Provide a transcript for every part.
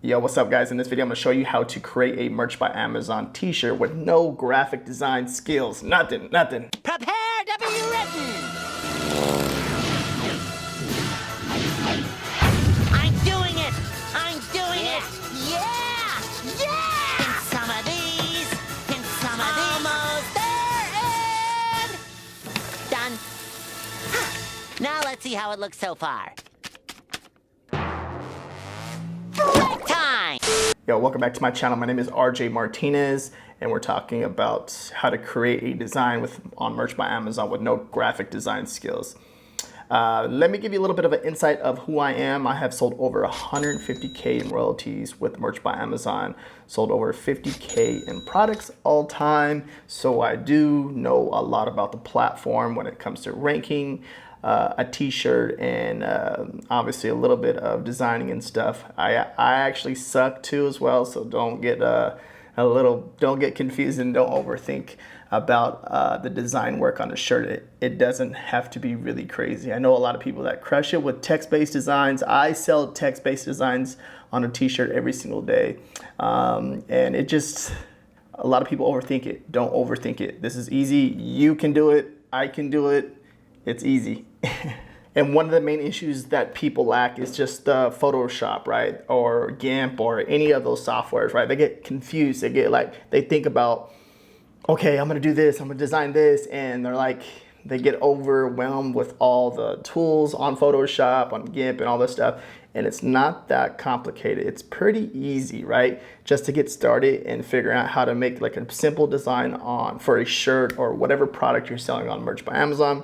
Yo, what's up guys? In this video, I'm gonna show you how to create a Merch by Amazon t-shirt with no graphic design skills. Nothing. Prepare to be written! I'm doing it! I'm doing it! Yeah! Yeah! In some of these, in some of these. Almost there and done. Now let's see how it looks so far. Break time! Yo, welcome back to my channel. My name is RJ Martinez, and we're talking about how to create a design on Merch by Amazon with no graphic design skills. Let me give you a little bit of an insight of who I am. I have sold over 150K in royalties with Merch by Amazon, sold over 50K in products all time. So I do know a lot about the platform when it comes to ranking a t-shirt and obviously a little bit of designing and stuff. I actually suck too as well, so don't get don't get confused and don't overthink about the design work on a shirt. It doesn't have to be really crazy. I know a lot of people that crush it with text-based designs. I sell text-based designs on a t-shirt every single day, and it just, a lot of people overthink it. Don't overthink it. This is easy. You can do it. I can do it. It's easy. And one of the main issues that people lack is just Photoshop, right? Or GIMP or any of those softwares, right? They get confused. They get they think about, okay, I'm gonna do this, I'm gonna design this, and they get overwhelmed with all the tools on Photoshop, on GIMP, and all this stuff. And it's not that complicated. It's pretty easy, right? Just to get started and figure out how to make like a simple design for a shirt or whatever product you're selling on Merch by Amazon.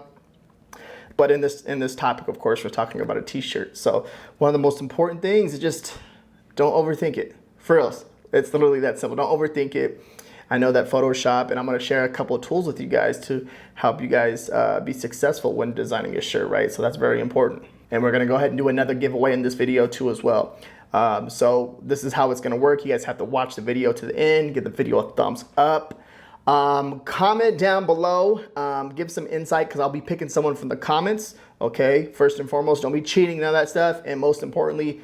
But in this topic, of course, we're talking about a t-shirt. So one of the most important things is just don't overthink it. For us, it's literally that simple. Don't overthink it. I know that Photoshop, and I'm going to share a couple of tools with you guys to help you guys be successful when designing a shirt, right? So that's very important. And we're going to go ahead and do another giveaway in this video too as well. So this is how it's going to work. You guys have to watch the video to the end, give the video a thumbs up. Comment down below, give some insight, because I'll be picking someone from the comments. Okay, first and foremost, don't be cheating, none of that stuff. And most importantly,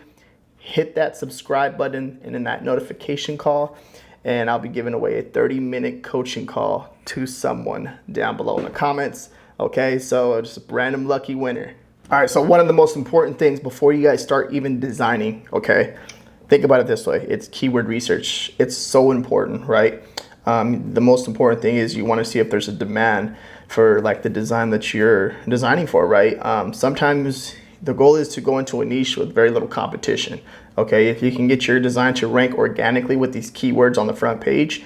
hit that subscribe button and then that notification call, and I'll be giving away a 30-minute coaching call to someone down below in the comments. Okay, so just a random lucky winner. All right, so one of the most important things before you guys start even designing, okay, think about it this way. It's keyword research. It's so important, right? The most important thing is you want to see if there's a demand for like the design that you're designing for, right? Sometimes the goal is to go into a niche with very little competition. Okay, if you can get your design to rank organically with these keywords on the front page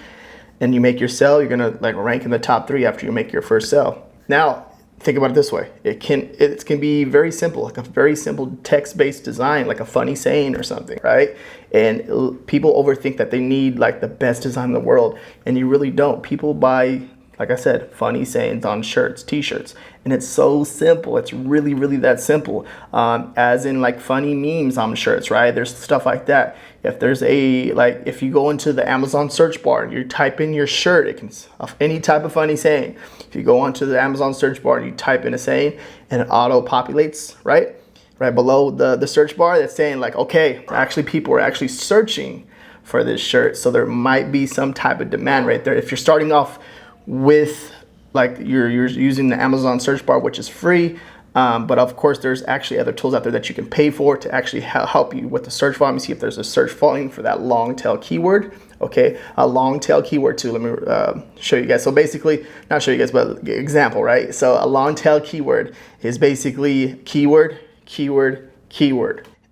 and you make your sell, you're gonna like rank in the top 3 after you make your first sell. Now, think about it this way. It can be very simple, like a very simple text-based design, like a funny saying or something, right? And people overthink that they need like the best design in the world, and you really don't. People buy, like I said, funny sayings on shirts, t-shirts, and it's so simple. It's really, really that simple. As in like funny memes on shirts, right? There's stuff like that. If there's if you go into the Amazon search bar and you type in your shirt, it can any type of funny saying. If you go onto the Amazon search bar and you type in a saying and it auto populates, right below the search bar, that's saying like, okay, actually people are actually searching for this shirt. So there might be some type of demand right there. If you're starting off with like you're using the Amazon search bar, which is free, but of course there's actually other tools out there that you can pay for to actually help you with the search volume. See if there's a search volume for that long tail keyword. Okay, a long tail keyword too. Let me show you guys. So basically, not show you guys, but example, right? So a long tail keyword is basically keyword.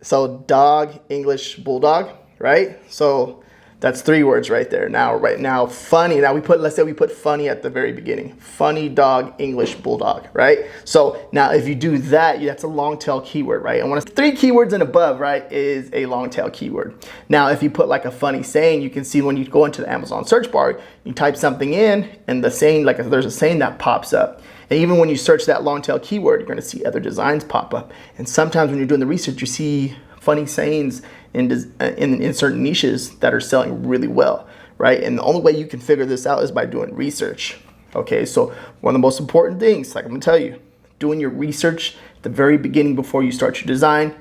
So dog, English, bulldog, right? So that's 3 words right there. Now, funny. Now let's say we put funny at the very beginning. Funny, dog, English, bulldog, right? So now if you do that, that's a long tail keyword, right? And 3 keywords and above, right, is a long tail keyword. Now, if you put like a funny saying, you can see when you go into the Amazon search bar, you type something in and the saying, like there's a saying that pops up. And even when you search that long tail keyword, you're gonna see other designs pop up. And sometimes when you're doing the research, you see funny sayings in certain niches that are selling really well, right? And the only way you can figure this out is by doing research. Okay, so one of the most important things, like I'm gonna tell you, doing your research at the very beginning before you start your design,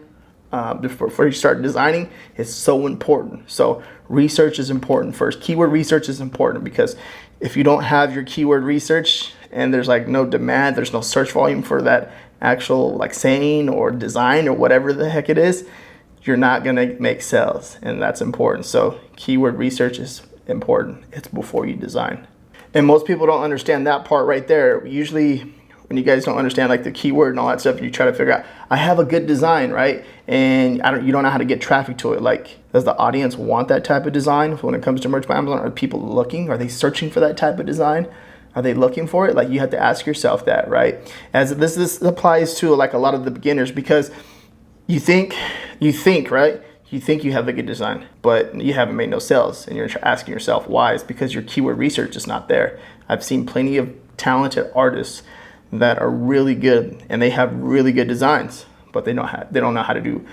before you start designing is so important. So research is important first. Keyword research is important because if you don't have your keyword research and there's like no demand, there's no search volume for that actual like saying or design or whatever the heck it is, you're not gonna make sales, and that's important. So keyword research is important. It's before you design. And most people don't understand that part right there. Usually when you guys don't understand like the keyword and all that stuff, you try to figure out, I have a good design, right? And you don't know how to get traffic to it. Like, does the audience want that type of design when it comes to merch by Amazon? Are people looking? Are they searching for that type of design? Are they looking for it? Like, you have to ask yourself that, right? As this applies to like a lot of the beginners, because you think, right? You think you have a good design, but you haven't made no sales, and you're asking yourself why. It's because your keyword research is not there. I've seen plenty of talented artists that are really good and they have really good designs, but they don't know how to do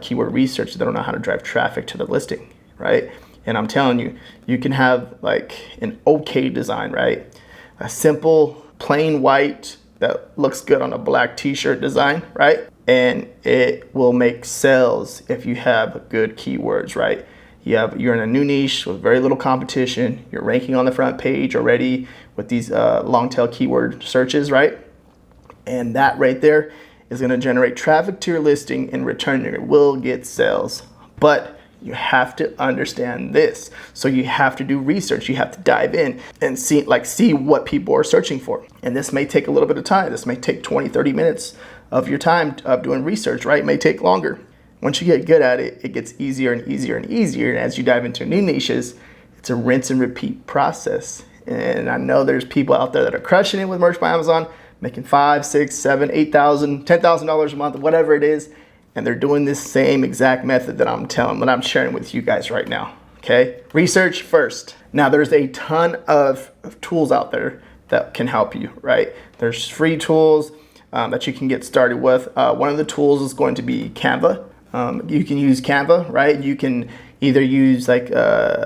keyword research. They don't know how to drive traffic to the listing, right? And I'm telling you, you can have like an okay design, right? A simple plain white that looks good on a black t-shirt design, right? And it will make sales if you have good keywords, right? You're in a new niche with very little competition. You're ranking on the front page already with these long tail keyword searches, right? And that right there is going to generate traffic to your listing. In return, you will get sales. But you have to understand this. So you have to do research. You have to dive in and see what people are searching for. And this may take a little bit of time. This may take 20, 30 minutes of your time of doing research, right? It may take longer. Once you get good at it, it gets easier and easier and easier. And as you dive into new niches, it's a rinse and repeat process. And I know there's people out there that are crushing it with Merch by Amazon, making $5,000, $6,000, $7,000, $10,000, $10,000 a month, whatever it is. And they're doing this same exact method that I'm sharing with you guys right now. Okay? Research first. Now there's a ton of tools out there that can help you, right? There's free tools that you can get started with. One of the tools is going to be Canva. You can use Canva, right? You can either use like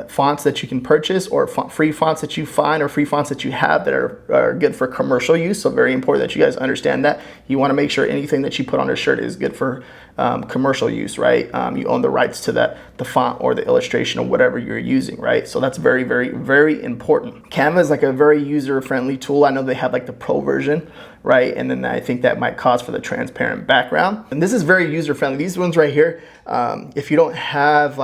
fonts that you can purchase, or free fonts that you find, or free fonts that you have that are good for commercial use. So very important that you guys understand that. You want to make sure anything that you put on a shirt is good for commercial use, right? You own the rights to the font or the illustration or whatever you're using, right? So that's very, very, very important. Canva is like a very user-friendly tool. I know they have like the pro version, right? And then I think that might cause for the transparent background. And this is very user-friendly. These ones right here, if you don't have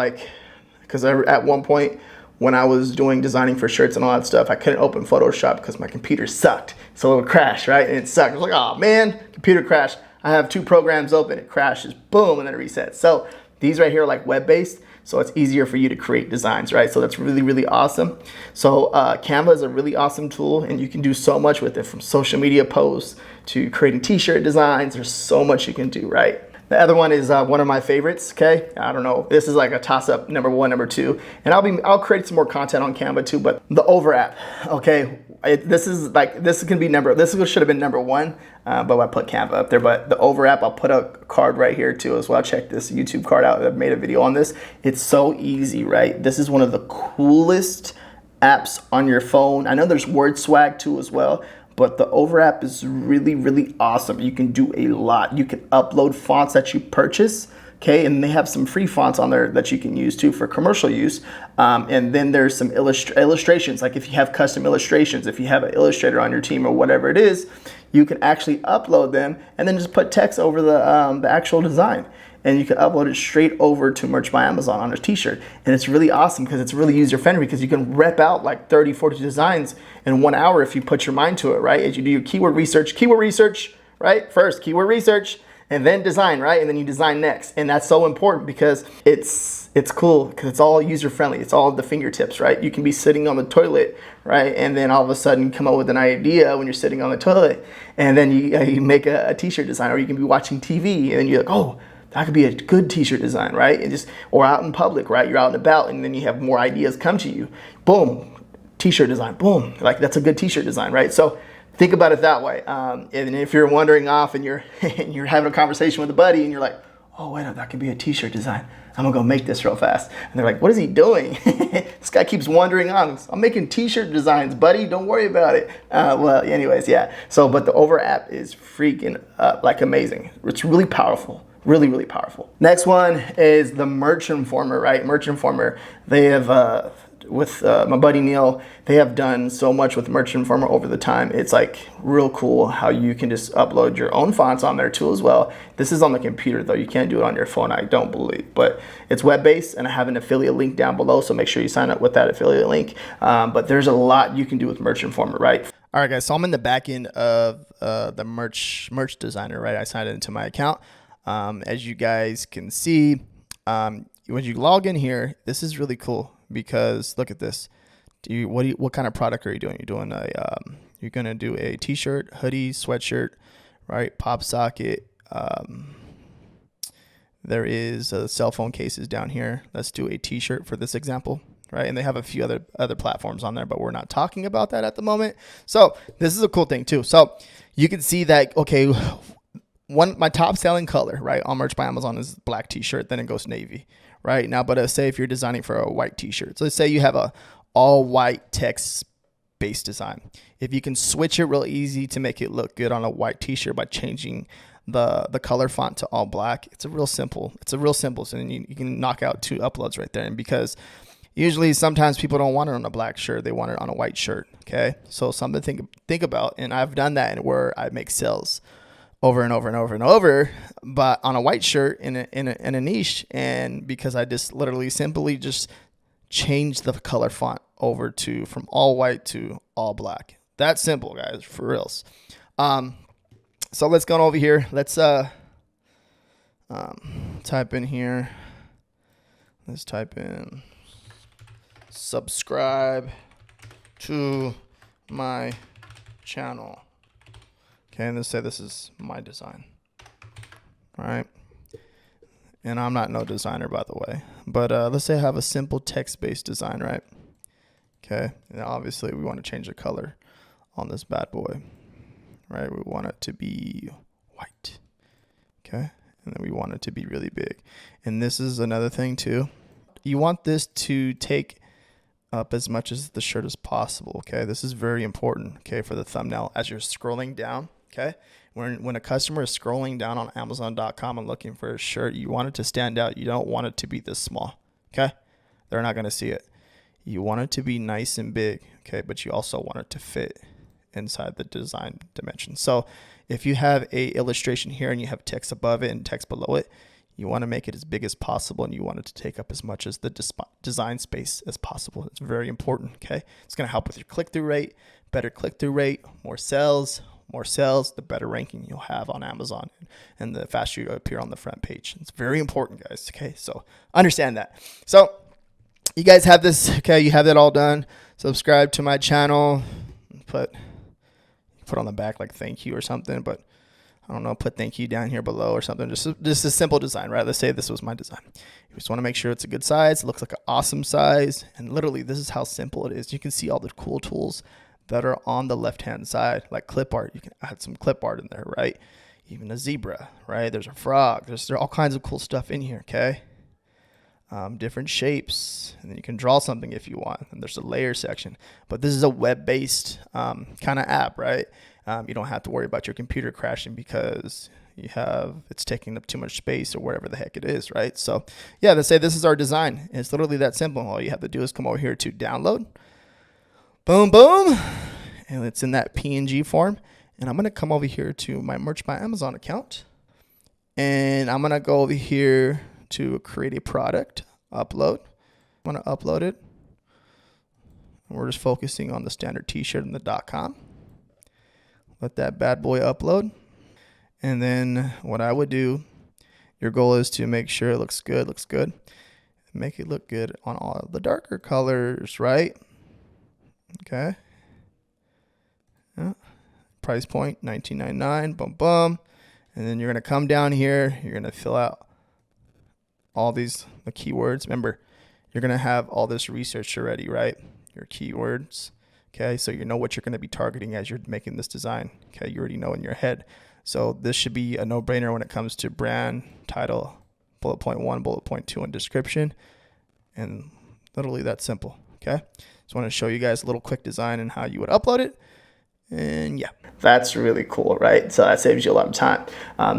because at one point when I was doing designing for shirts and all that stuff, I couldn't open Photoshop because my computer sucked. So it would crash, right? And it sucked. I was like, oh man, computer crashed. I have 2 programs open, it crashes, boom, and then it resets. So these right here are like web-based, so it's easier for you to create designs, right? So that's really, really awesome. So Canva is a really awesome tool, and you can do so much with it, from social media posts to creating t-shirt designs. There's so much you can do, right? The other one is one of my favorites, okay? I don't know, this is like a toss-up, number 1, number 2. And I'll create some more content on Canva too, but the Over app, okay? This should have been number 1, but I put Canva up there. But the Over app, I'll put a card right here too as well. Check this YouTube card out. I've made a video on this. It's so easy, right? This is one of the coolest apps on your phone. I know there's Word Swag too as well, but the Over app is really, really awesome. You can do a lot. You can upload fonts that you purchase, okay? And they have some free fonts on there that you can use too for commercial use. And then there's some illustrations. Like if you have custom illustrations, if you have an illustrator on your team or whatever it is, you can actually upload them and then just put text over the actual design. And you can upload it straight over to Merch by Amazon on a t-shirt. And it's really awesome because it's really user-friendly, because you can rep out like 30, 40 designs in 1 hour if you put your mind to it, right? As you do your keyword research, right? First, keyword research, and then design, right? And then you design next. And that's so important because it's cool because it's all user-friendly. It's all at the fingertips, right? You can be sitting on the toilet, right? And then all of a sudden come up with an idea when you're sitting on the toilet. And then you make a t-shirt design, or you can be watching TV and then you're like, oh, that could be a good t-shirt design, right? Or out in public, right? You're out and about and then you have more ideas come to you. Boom, t-shirt design, boom. Like that's a good t-shirt design, right? So think about it that way. And if you're wandering off and you're having a conversation with a buddy and you're like, oh, wait, that could be a t-shirt design. I'm gonna go make this real fast. And they're like, what is he doing? This guy keeps wandering on. I'm making t-shirt designs, buddy. Don't worry about it. Well, anyways, yeah. So, but the Over app is freaking like amazing. It's really powerful. Really, really powerful. Next one is the Merch Informer, right? Merch Informer, they have, with my buddy Neil, they have done so much with Merch Informer over the time. It's like real cool how you can just upload your own fonts on there too as well. This is on the computer though. You can't do it on your phone, I don't believe, but it's web-based, and I have an affiliate link down below, so make sure you sign up with that affiliate link. But there's a lot you can do with Merch Informer, right? All right, guys, so I'm in the back end of the merch designer, right? I signed it into my account. As you guys can see, when you log in here, this is really cool because look at this. What kind of product are you doing? You're doing you're gonna do a t-shirt, hoodie, sweatshirt, right? Pop socket. There is cell phone cases down here. Let's do a t-shirt for this example, right? And they have a few other platforms on there, but we're not talking about that at the moment. So this is a cool thing too. So you can see that, okay, my top selling color, right, on Merch by Amazon is black t-shirt, then it goes navy, right? Now, but say if you're designing for a white t-shirt, so let's say you have a all white text based design. If you can switch it real easy to make it look good on a white t-shirt by changing the color font to all black, it's a real simple. So then you can knock out 2 uploads right there. And because usually sometimes people don't want it on a black shirt, they want it on a white shirt, okay? So something to think about, and I've done that where I make sales over and over and over and over, but on a white shirt in a niche, and because I just literally simply just changed the color font over from all white to all black. That's simple, guys, for reals. So let's go over here. Let's type in here. Let's type in subscribe to my channel. Okay, and let's say this is my design, all right? And I'm not no designer, by the way. But let's say I have a simple text-based design, right? Okay, and obviously we want to change the color on this bad boy, right? We want it to be white, okay? And then we want it to be really big. And this is another thing too. You want this to take up as much as the shirt as possible, okay? This is very important, okay, for the thumbnail as you're scrolling down. Okay, when a customer is scrolling down on Amazon.com and looking for a shirt, you want it to stand out. You don't want it to be this small. Okay, they're not going to see it. You want it to be nice and big. Okay, but you also want it to fit inside the design dimension. So if you have a illustration here and you have text above it and text below it, you want to make it as big as possible, and you want it to take up as much as the design space as possible. It's very important. Okay, it's going to help with your click-through rate, better click-through rate, more sales, the better ranking you'll have on Amazon, and the faster you appear on the front page. It's very important, guys. Okay, so understand that. So you guys have this. Okay, you have that all done. Subscribe to my channel. Put on the back like thank you or something, but I don't know. Put thank you down here below or something. Just a simple design, right? Let's say this was my design. You just want to make sure it's a good size. It looks like an awesome size, and literally this is how simple it is. You can see all the cool tools that are on the left-hand side, like clip art. You can add some clip art in there, right? Even a zebra, right? There's a frog. There's all kinds of cool stuff in here, okay? Different shapes, and then you can draw something if you want. And there's a layer section. But this is a web-based kind of app, right? You don't have to worry about your computer crashing because it's taking up too much space or whatever the heck it is, right? So yeah, let's say this is our design. It's literally that simple. All you have to do is come over here to download. Boom, boom. And it's in that PNG form. And I'm going to come over here to my Merch by Amazon account. And I'm going to go over here to create a product, upload. I'm going to upload it. And we're just focusing on the standard t-shirt and the .com. Let that bad boy upload. And then what I would do, your goal is to make sure it looks good. Make it look good on all the darker colors, right? Okay. Yeah. Price point $19.99. Boom, boom. And then you're gonna come down here. You're gonna fill out all the keywords. Remember, you're gonna have all this research already, right? Your keywords. Okay, so you know what you're gonna be targeting as you're making this design. Okay, you already know in your head. So this should be a no-brainer when it comes to brand, title, bullet point 1, bullet point 2, and description. And literally that simple. Okay. Just want to show you guys a little quick design and how you would upload it. And yeah, that's really cool, right? So that saves you a lot of time.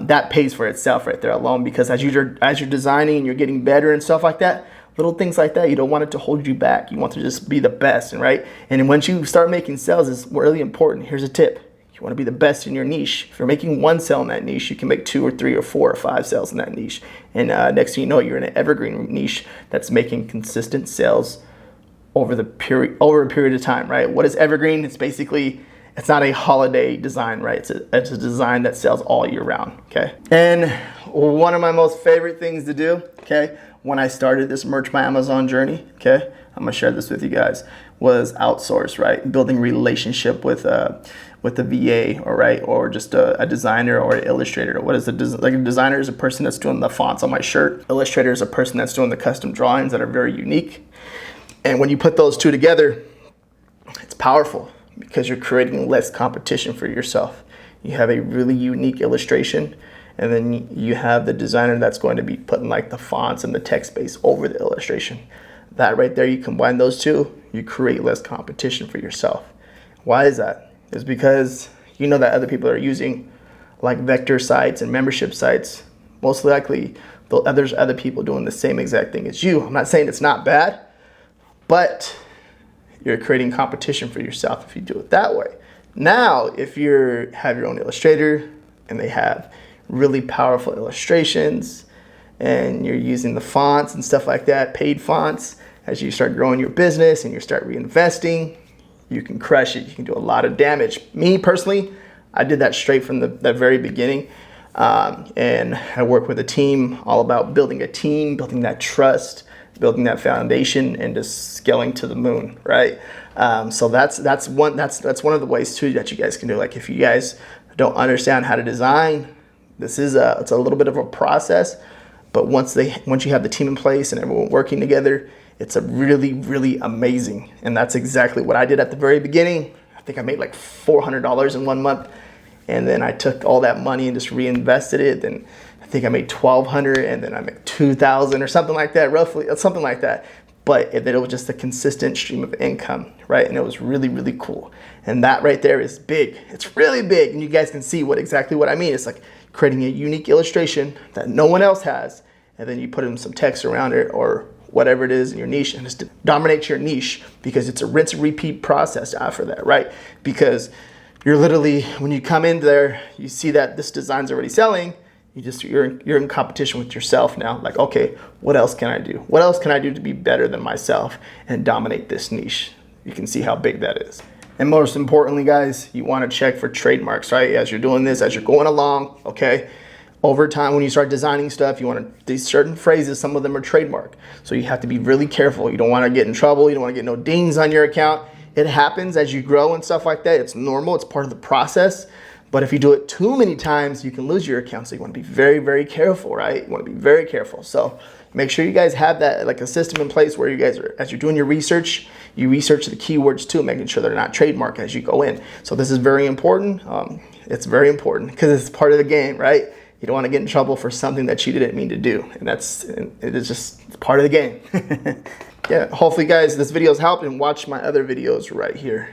That pays for itself right there alone, because as you're designing and you're getting better and stuff like that, little things like that, you don't want it to hold you back. You want to just be the best, and right? And once you start making sales, it's really important. Here's a tip. You want to be the best in your niche. If you're making one sale in that niche, you can make 2 or 3 or 4 or 5 sales in that niche. And next thing you know, you're in an evergreen niche that's making consistent sales over a period of time, right? What is evergreen? It's basically, it's not a holiday design, right? It's a design that sells all year round, okay? And one of my most favorite things to do, okay, when I started this Merch by Amazon journey, okay, I'm gonna share this with you guys, was outsource, right? Building relationship with a VA, or just a designer or an illustrator. What is like a designer is a person that's doing the fonts on my shirt. Illustrator is a person that's doing the custom drawings that are very unique. And when you put those two together, it's powerful, because you're creating less competition for yourself. You have a really unique illustration, and then you have the designer that's going to be putting like the fonts and the text base over the illustration. That right there, you combine those two, you create less competition for yourself. Why is that? It's because you know that other people are using like vector sites and membership sites. Most likely, there's other people doing the same exact thing as you. I'm not saying it's not bad, but you're creating competition for yourself if you do it that way. Now, if you have your own illustrator and they have really powerful illustrations and you're using the fonts and stuff like that, paid fonts, as you start growing your business and you start reinvesting, you can crush it. You can do a lot of damage. Me personally, I did that straight from the very beginning. And I work with a team, all about building a team, building that trust, building that foundation, and just scaling to the moon, right? So that's one of the ways too that you guys can do. Like if you guys don't understand how to design, it's a little bit of a process, but once you have the team in place and everyone working together, it's a really, really amazing. And that's exactly what I did at the very beginning. I think I made like $400 in 1 month, and then I took all that money and just reinvested it. And I think I made $1,200, and then I made $2,000 or something like that, roughly, something like that. But it was just a consistent stream of income, right? And it was really, really cool. And that right there is big. It's really big. And you guys can see exactly what I mean. It's like creating a unique illustration that no one else has, and then you put in some text around it or whatever it is in your niche, and just dominate your niche, because it's a rinse and repeat process after that, right? Because you're literally, when you come in there, you see that this design's already selling, you're in competition with yourself now. Like, okay, what else can I do? What else can I do to be better than myself and dominate this niche? You can see how big that is. And most importantly, guys, you want to check for trademarks, right? As you're doing this, as you're going along, okay? Over time, when you start designing stuff, you want these certain phrases, some of them are trademark. So you have to be really careful. You don't want to get in trouble. You don't want to get no dings on your account. It happens as you grow and stuff like that. It's normal. It's part of the process. But if you do it too many times, you can lose your account. So you want to be very, very careful, right? You want to be very careful. So make sure you guys have that, like a system in place where you guys are, as you're doing your research, you research the keywords too, making sure they're not trademarked as you go in. So this is very important. It's very important because it's part of the game, right? You don't want to get in trouble for something that you didn't mean to do. And it is just part of the game. Yeah, hopefully guys, this video has helped, and watch my other videos right here.